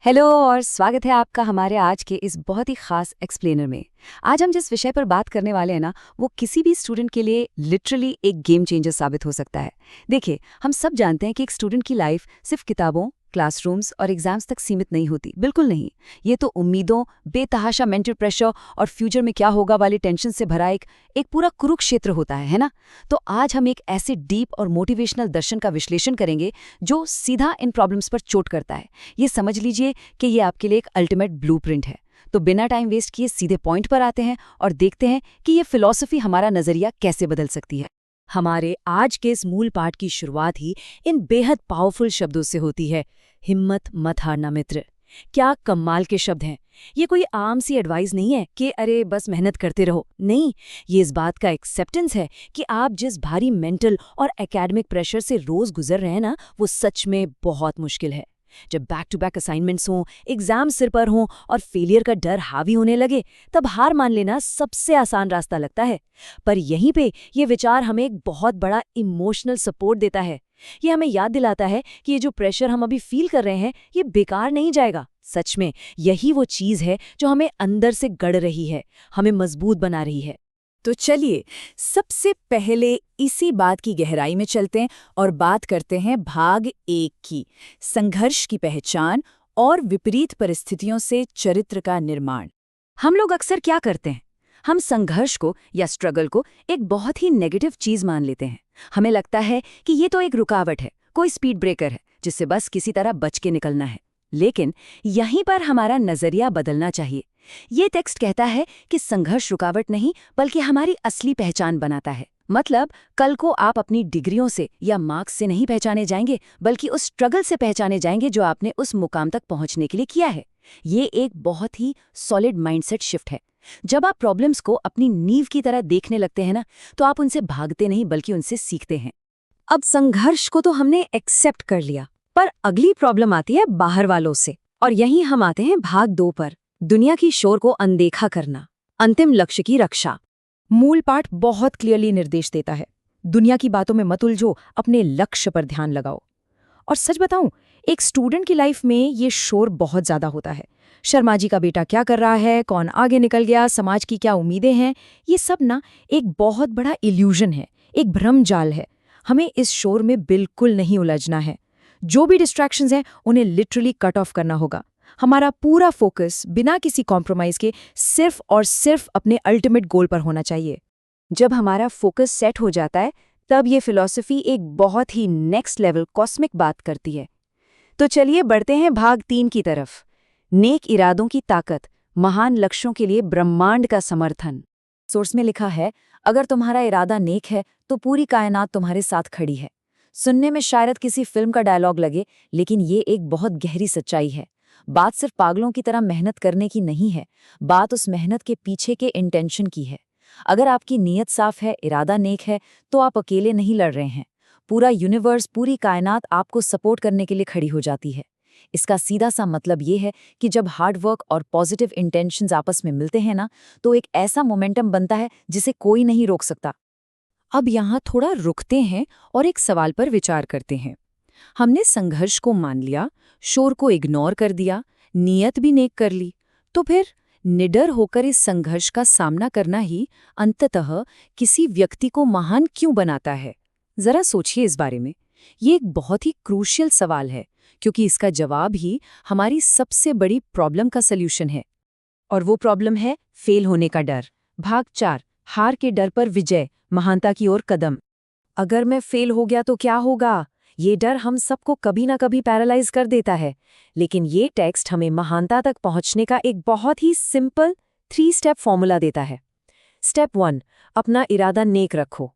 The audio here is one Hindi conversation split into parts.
हेलो और स्वागत है आपका हमारे आज के इस बहुत ही खास एक्सप्लेनर में। आज हम जिस विषय पर बात करने वाले हैं ना, वो किसी भी स्टूडेंट के लिए लिटरली एक गेम चेंजर साबित हो सकता है। देखिए, हम सब जानते हैं कि एक स्टूडेंट की लाइफ सिर्फ किताबों, क्लासरूम्स और एग्जाम्स तक सीमित नहीं होती, बिल्कुल नहीं। ये तो उम्मीदों, बेतहाशा मेंटल प्रेशर और फ्यूचर में क्या होगा वाली टेंशन से भरा एक पूरा कुरुक्षेत्र होता है ना। तो आज हम एक ऐसे डीप और मोटिवेशनल दर्शन का विश्लेषण करेंगे जो सीधा इन प्रॉब्लम्स पर चोट करता है। ये समझ लीजिए कि ये आपके लिए एक अल्टीमेट ब्लूप्रिंट है। तो बिना टाइम वेस्ट किए सीधे पॉइंट पर आते हैं और देखते हैं कि ये फिलॉसफी हमारा नजरिया कैसे बदल सकती है। हमारे आज के इस मूल पाठ की शुरुआत ही इन बेहद पावरफुल शब्दों से होती है, हिम्मत मत हारना मित्र। क्या कमाल के शब्द हैं। ये कोई आम सी एडवाइस नहीं है कि अरे बस मेहनत करते रहो, नहीं। ये इस बात का एक्सेप्टेंस है कि आप जिस भारी मेंटल और एकेडमिक प्रेशर से रोज गुजर रहे हैं ना, वो सच में बहुत मुश्किल है। जब बैक टू बैक असाइनमेंट्स हों, एग्जाम सिर पर हों और फेलियर का डर हावी होने लगे, तब हार मान लेना सबसे आसान रास्ता लगता है। पर यहीं पे ये विचार हमें एक बहुत बड़ा इमोशनल सपोर्ट देता है। ये हमें याद दिलाता है कि ये जो प्रेशर हम अभी फील कर रहे हैं, ये बेकार नहीं जाएगा। सच में यही वो चीज है जो हमें अंदर से गढ़ रही है, हमें मजबूत बना रही है। तो चलिए सबसे पहले इसी बात की गहराई में चलते हैं और बात करते हैं भाग 1 की, संघर्ष की पहचान और विपरीत परिस्थितियों से चरित्र का निर्माण। हम लोग अक्सर क्या करते हैं, हम संघर्ष को या स्ट्रगल को एक बहुत ही नेगेटिव चीज मान लेते हैं। हमें लगता है कि ये तो एक रुकावट है, कोई स्पीड ब्रेकर है जिससे बस किसी तरह बच के निकलना है। लेकिन यहीं पर हमारा नजरिया बदलना चाहिए। ये टेक्स्ट कहता है कि संघर्ष रुकावट नहीं बल्कि हमारी असली पहचान बनाता है। मतलब कल को आप अपनी डिग्रियों से या मार्क्स से नहीं पहचाने जाएंगे, बल्कि उस स्ट्रगल से पहचाने जाएंगे जो आपने उस मुकाम तक पहुंचने के लिए किया है। ये एक बहुत ही सॉलिड माइंडसेट शिफ्ट है। जब आप प्रॉब्लम्स को अपनी नींव की तरह देखने लगते हैं ना, तो आप उनसे भागते नहीं बल्कि उनसे सीखते हैं। अब संघर्ष को तो हमने एक्सेप्ट कर लिया, पर अगली प्रॉब्लम आती है बाहर वालों से। और यहीं हम आते हैं भाग 2 पर, दुनिया की शोर को अनदेखा करना, अंतिम लक्ष्य की रक्षा। मूल पाठ बहुत क्लियरली निर्देश देता है, दुनिया की बातों में मत उलझो, अपने लक्ष्य पर ध्यान लगाओ। और सच बताऊं, एक स्टूडेंट की लाइफ में ये शोर बहुत ज्यादा होता है। शर्मा जी का बेटा क्या कर रहा है, कौन आगे निकल गया, समाज की क्या उम्मीदें हैं, ये सब ना एक बहुत बड़ा इल्यूजन है, एक भ्रमजाल है। हमें इस शोर में बिल्कुल नहीं उलझना है। जो भी डिस्ट्रैक्शंस हैं उन्हें लिटरली कट ऑफ करना होगा। हमारा पूरा फोकस बिना किसी कॉम्प्रोमाइज के सिर्फ और सिर्फ अपने अल्टीमेट गोल पर होना चाहिए। जब हमारा फोकस सेट हो जाता है, तब ये फिलॉसफी एक बहुत ही नेक्स्ट लेवल कॉस्मिक बात करती है। तो चलिए बढ़ते हैं भाग 3 की तरफ, नेक इरादों की ताकत, महान लक्ष्यों के लिए ब्रह्मांड का समर्थन। सोर्स में लिखा है, अगर तुम्हारा इरादा नेक है तो पूरी कायनात तुम्हारे साथ खड़ी है। सुनने में शायद किसी फिल्म का डायलॉग लगे, लेकिन ये एक बहुत गहरी सच्चाई है। बात सिर्फ पागलों की तरह मेहनत करने की नहीं है, बात उस मेहनत के पीछे के इंटेंशन की है। अगर आपकी नीयत साफ है, इरादा नेक है, तो आप अकेले नहीं लड़ रहे हैं। पूरा यूनिवर्स, पूरी कायनात आपको सपोर्ट करने के लिए खड़ी हो जाती है। इसका सीधा सा मतलब ये है कि जब हार्ड वर्क और पॉजिटिव इंटेंशंस आपस में मिलते हैं ना, तो एक ऐसा मोमेंटम बनता है जिसे कोई नहीं रोक सकता। अब यहाँ थोड़ा रुकते हैं और एक सवाल पर विचार करते हैं। हमने संघर्ष को मान लिया, शोर को इग्नोर कर दिया, नियत भी नेक कर ली, तो फिर निडर होकर इस संघर्ष का सामना करना ही अंततः किसी व्यक्ति को महान क्यों बनाता है? जरा सोचिए इस बारे में। ये एक बहुत ही क्रूशियल सवाल है, क्योंकि इसका जवाब ही हमारी सबसे बड़ी प्रॉब्लम का सल्यूशन है। और वो प्रॉब्लम है फेल होने का डर। भाग 4, हार के डर पर विजय, महानता की ओर कदम। अगर मैं फेल हो गया तो क्या होगा? ये डर हम सबको कभी ना कभी पैरालाइज कर देता है। लेकिन ये टेक्स्ट हमें महानता तक पहुंचने का एक बहुत ही सिंपल 3 स्टेप फॉर्मूला देता है। स्टेप 1, अपना इरादा नेक रखो।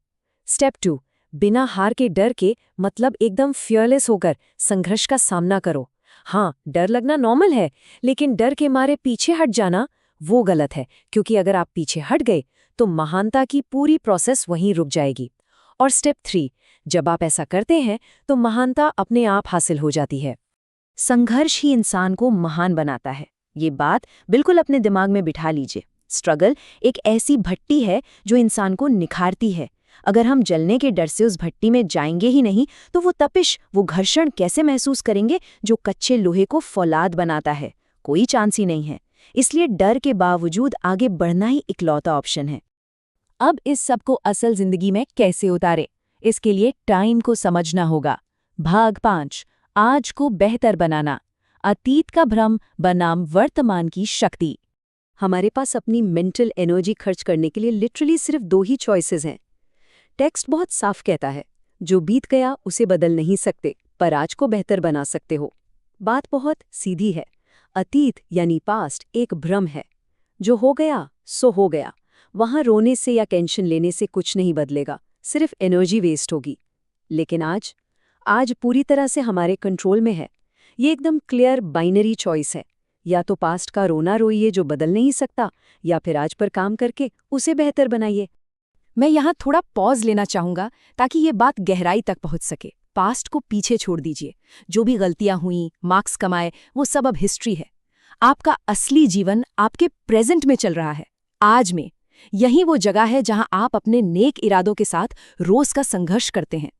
स्टेप 2, बिना हार के डर के, मतलब एकदम फियरलेस होकर संघर्ष का सामना करो। हाँ, डर लगना नॉर्मल है, लेकिन डर के मारे पीछे हट जाना वो गलत है, क्योंकि अगर आप पीछे हट गए तो महानता की पूरी प्रोसेस वहीं रुक जाएगी। और स्टेप 3, जब आप ऐसा करते हैं तो महानता अपने आप हासिल हो जाती है। संघर्ष ही इंसान को महान बनाता है, ये बात बिल्कुल अपने दिमाग में बिठा लीजिए। स्ट्रगल एक ऐसी भट्टी है जो इंसान को निखारती है। अगर हम जलने के डर से उस भट्टी में जाएंगे ही नहीं तो वो तपिश, वो घर्षण कैसे महसूस करेंगे जो कच्चे लोहे को फौलाद बनाता है? कोई चांस ही नहीं है। इसलिए डर के बावजूद आगे बढ़ना ही इकलौता ऑप्शन है। अब इस सब को असल जिंदगी में कैसे उतारे, इसके लिए टाइम को समझना होगा। भाग 5, आज को बेहतर बनाना। अतीत का भ्रम बनाम वर्तमान की शक्ति। हमारे पास अपनी मेंटल एनर्जी खर्च करने के लिए लिटरली सिर्फ 2 ही चॉइसेस हैं। टेक्स्ट बहुत साफ कहता है, जो बीत गया उसे बदल नहीं सकते, पर आज को बेहतर बना सकते हो। बात बहुत सीधी है। अतीत यानी पास्ट एक भ्रम है। जो हो गया सो हो गया। वहां रोने से या टेंशन लेने से कुछ नहीं बदलेगा, सिर्फ एनर्जी वेस्ट होगी। लेकिन आज पूरी तरह से हमारे कंट्रोल में है। ये एकदम क्लियर बाइनरी चॉइस है। या तो पास्ट का रोना रोइए जो बदल नहीं सकता, या फिर आज पर काम करके उसे बेहतर बनाइए। मैं यहाँ थोड़ा पॉज लेना चाहूंगा ताकि ये बात गहराई तक पहुंच सके। पास्ट को पीछे छोड़ दीजिए। जो भी गलतियां हुई, मार्क्स कमाए, वो सब अब हिस्ट्री है। आपका असली जीवन आपके प्रेजेंट में चल रहा है, आज में। यही वो जगह है जहां आप अपने नेक इरादों के साथ रोज का संघर्ष करते हैं।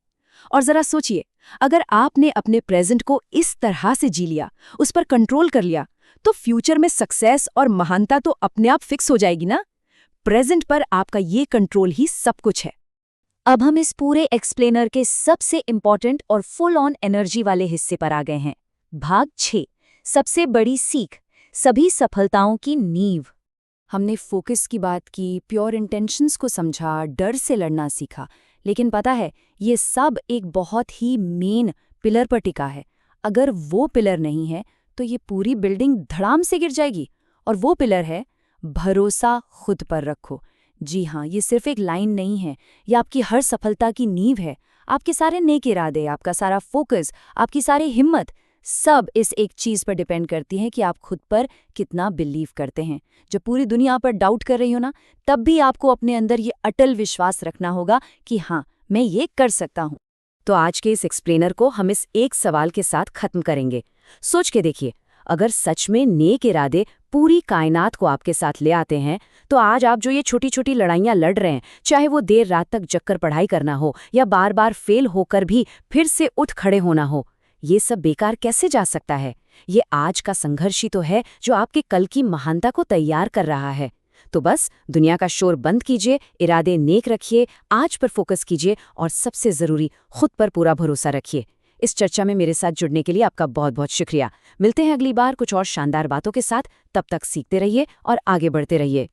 और जरा सोचिए, अगर आपने अपने प्रेजेंट को इस तरह से जी लिया, उस पर कंट्रोल कर लिया, तो फ्यूचर में सक्सेस और महानता तो अपने आप फिक्स हो जाएगी ना। प्रेजेंट पर आपका ये कंट्रोल ही सब कुछ है। अब हम इस पूरे एक्सप्लेनर के सबसे इंपॉर्टेंट और फुल ऑन एनर्जी वाले हिस्से पर आ गए हैं। भाग 6, सबसे बड़ी सीख, सभी सफलताओं की नींव। हमने फोकस की बात की, प्योर इंटेंशंस को समझा, डर से लड़ना सीखा। लेकिन पता है, ये सब एक बहुत ही मेन पिलर पर टिका है। अगर वो पिलर नहीं है तो ये पूरी बिल्डिंग धड़ाम से गिर जाएगी। और वो पिलर है भरोसा खुद पर रखो। जी हाँ, ये सिर्फ एक लाइन नहीं है, ये आपकी हर सफलता की नींव है। आपके सारे नेक इरादे, आपका सारा फोकस, आपकी सारी हिम्मत, सब इस एक चीज पर डिपेंड करती है कि आप खुद पर कितना बिलीव करते हैं। जब पूरी दुनिया पर डाउट कर रही हो ना, तब भी आपको अपने अंदर ये अटल विश्वास रखना होगा कि हाँ, मैं ये कर सकता हूँ। तो आज के इस एक्सप्लेनर को हम इस एक सवाल के साथ खत्म करेंगे। सोच के देखिए, अगर सच में नेक इरादे पूरी कायनात को आपके साथ ले आते हैं, तो आज आप जो ये छोटी छोटी लड़ाइयाँ लड़ रहे हैं, चाहे वो देर रात तक जगकर पढ़ाई करना हो या बार बार फेल होकर भी फिर से उठ खड़े होना हो, ये सब बेकार कैसे जा सकता है? ये आज का संघर्ष ही तो है जो आपके कल की महानता को तैयार कर रहा है। तो बस दुनिया का शोर बंद कीजिए, इरादे नेक रखिए, आज पर फोकस कीजिए और सबसे जरूरी, खुद पर पूरा भरोसा रखिए। इस चर्चा में मेरे साथ जुड़ने के लिए आपका बहुत बहुत शुक्रिया। मिलते हैं अगली बार कुछ और शानदार बातों के साथ। तब तक सीखते रहिए और आगे बढ़ते रहिए।